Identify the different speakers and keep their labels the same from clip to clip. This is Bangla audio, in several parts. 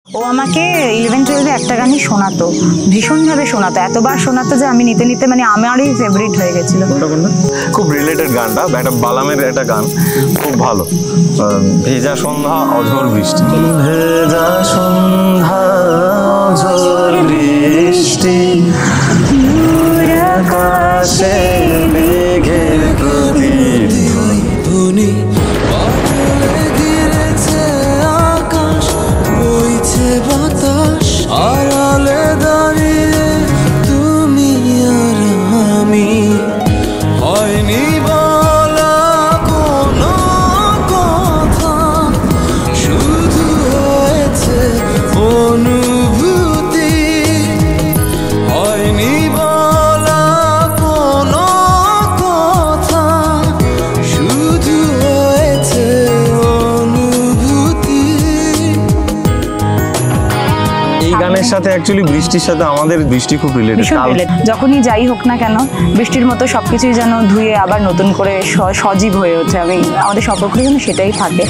Speaker 1: ও আমাকে 11-12 একটা গানই শোনাতো, ভীষণভাবে শোনাতো, এতবার শোনাতো যে আমি নিতে নিতে মানে আমারই ফেভারিট হয়ে গেছিল।
Speaker 2: খুব রিলেটেড গানটা, একটা বালামের একটা গান, খুব ভালো। ভেজা সন্ধ্যা অঝোর বৃষ্টি, ভেজা সন্ধ্যা অঝোর বৃষ্টি, আকাশে মেঘের প্রতিধ্বনি, বাতাস আড়ালে দাঁড়িয়ে তুমি আর আমি, হয়নি বলা কোনো কথা, শুধু হয়েছে অনুভূতি, হয়নি বলা কোনো কথা, শুধু হয়েছে অনুভূতি। এই গানের সাথে অ্যাকচুয়ালি বৃষ্টির সাথে আমাদের বৃষ্টি খুব রিলেটেড।
Speaker 1: যখনই যাই হোক না কেন বৃষ্টির মতো সবকিছুই যেন ধুয়ে আবার নতুন করে সজীব হয়ে ওঠে। আমাদের সম্পর্ক যেন সেটাই থাকে,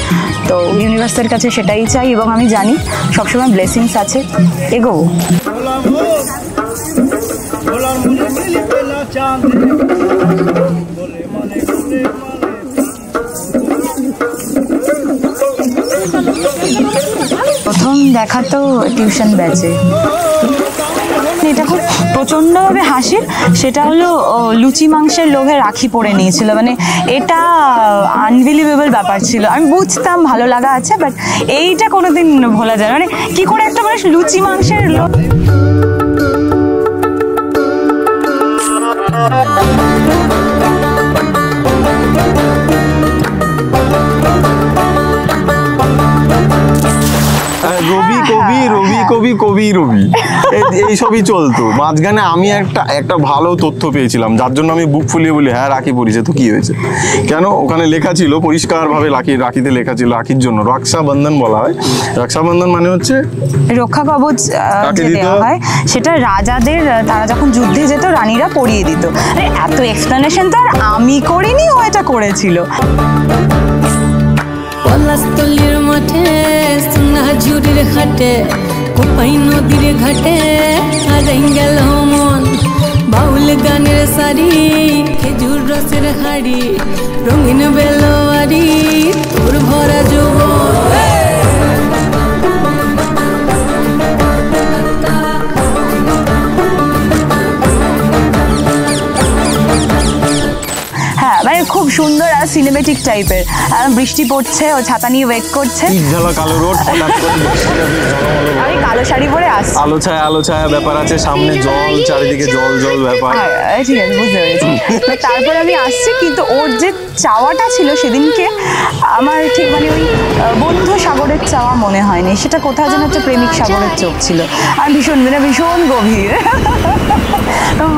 Speaker 1: তো ইউনিভার্সের কাছে সেটাই চাই এবং আমি জানি সবসময় ব্লেসিংস আছে, এগোবো। প্রথম দেখা তো টিউশন ব্যাচে, এটা খুব প্রচণ্ডভাবে হাসির। সেটা হলো লুচি মাংসের লোভে রাখি পরে নিয়েছিল, মানে এটা আনবিলিভেবল ব্যাপার ছিল। আমি বুঝতাম ভালো লাগা আছে, বাট এইটা কোনোদিন ভোলা যায়, মানে কি করে একটা মানুষ লুচি মাংসের লোভ।
Speaker 2: রবি কবি, রবি কবি, কবি রবি, এইসবই চলতো। মাঝখানে আমি একটা ভালো তথ্য পেয়েছিলাম, যার জন্য আমি বুক ফুলিয়ে বলি হ্যাঁ রাখি পরিছে তো কি হয়েছে, কেন ওখানে লেখা ছিল পরিষ্কারভাবে, রাখিতে লেখা ছিল রাখির জন্য রক্ষাবন্ধন বলা হয়। রক্ষাবন্ধন মানে হচ্ছে
Speaker 1: রক্ষা কবচ দেওয়া হয়, সেটা রাজাদের, তারা যখন যুদ্ধে যেত রানীরা পরিয়ে দিত। এত এক্সপ্লেনেশন তো আর আমি করিনি, ও এটা করেছিল।
Speaker 3: পলাশতলির মাঠে সোনাঝুরির ঘাটে, কোপাই নদীর ঘাটে হারাই গেল মন, বাউল গানের শাড়ি, খেজুর রসের হাড়ি, রঙিন বেলোয়ারি, তোর ভরা যৌবন।
Speaker 1: মানে খুব সুন্দর আর সিনেমেটিক টাইপের। বৃষ্টি পড়ছে, ও ছাতা নিয়ে ওয়েট করছে,
Speaker 2: কালো রোড,
Speaker 1: আমি কালো শাড়ি পরে আসছি,
Speaker 2: আলো ছায়া ব্যাপার আছে, সামনে জল, চারিদিকে জল জল ব্যাপার।
Speaker 1: ঠিক আছে, বুঝতে পেরেছি। তারপর আমি আসছি, কিন্তু ওর যে চাওয়াটা ছিল সেদিনকে আমার ঠিক মানে ওই বন্ধু সাগরের চাওয়া মনে হয়নি, সেটা কোথাও যেন একটা প্রেমিক সাগরের চোখ ছিল, আর ভীষণ গভীর,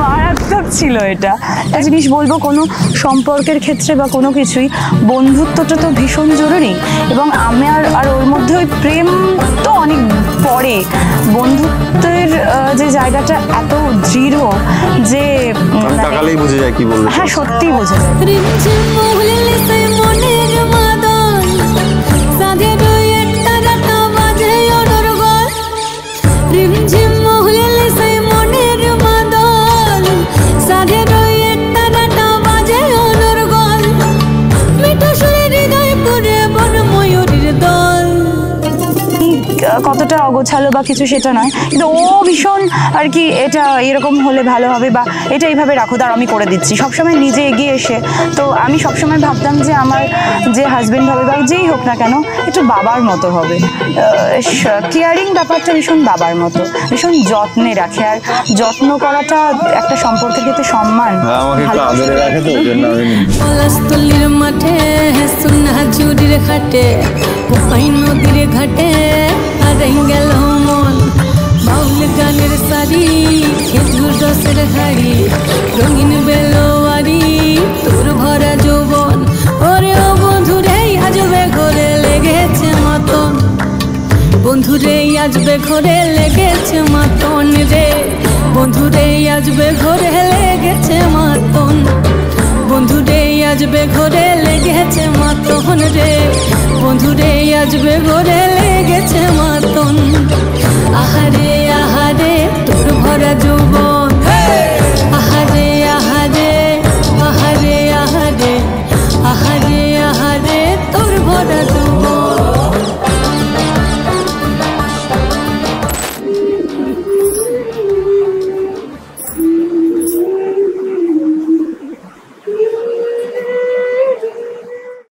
Speaker 1: মারাত্মক ছিল। এটা একটা জিনিস বলবো, কোনো সম্পর্কের ক্ষেত্রে বা কোনো কিছুই বন্ধুত্বটা তো ভীষণ জরুরি, এবং আমি আর ওর মধ্যে ওই প্রেম তো অনেক পরে, বন্ধুত্বের যে জায়গাটা এত দৃঢ় যে
Speaker 2: বুঝে যায় কি বলবো।
Speaker 1: হ্যাঁ, সত্যি বোঝা যায়। কতটা অগোছালো বা কিছু সেটা নয়, কিন্তু ও ভীষণ আর কি এটা এরকম হলে ভালো হবে বা এটা এইভাবে রাখো, তার আমি করে দিচ্ছি, সবসময় নিজে এগিয়ে এসে। তো আমি সবসময় ভাবতাম যে আমার যে হাজবেন্ড হবে বা যেই হোক না কেন একটু বাবার মতো হবে, কেয়ারিং ব্যাপারটা ভীষণ বাবার মতো, ভীষণ যত্নে রাখে, আর যত্ন করাটা একটা সম্পর্কের ক্ষেত্রে সম্মান।
Speaker 3: মাঠে সোনাঝুরির ঘাটে, কোপাই নদীর ঘাটে হারাই গেল মন, বাউল গানের শাড়ি, খেজুর রসের হাড়ি, রঙিন বেলোয়ারি, তোর ভরা যৌবন। ওরে ও বন্ধুরে আজবে ঘরে লেগেছে মতন, বন্ধুরে আজবে ঘরে লেগেছে মতন রে, বন্ধুরে আজবে ঘরে লেগেছে মতন, বন্ধুরে আসবে ঘরে লেগেছে মাতন রে, বন্ধুরে আসবে ঘরে লেগেছে মাতন। আহারে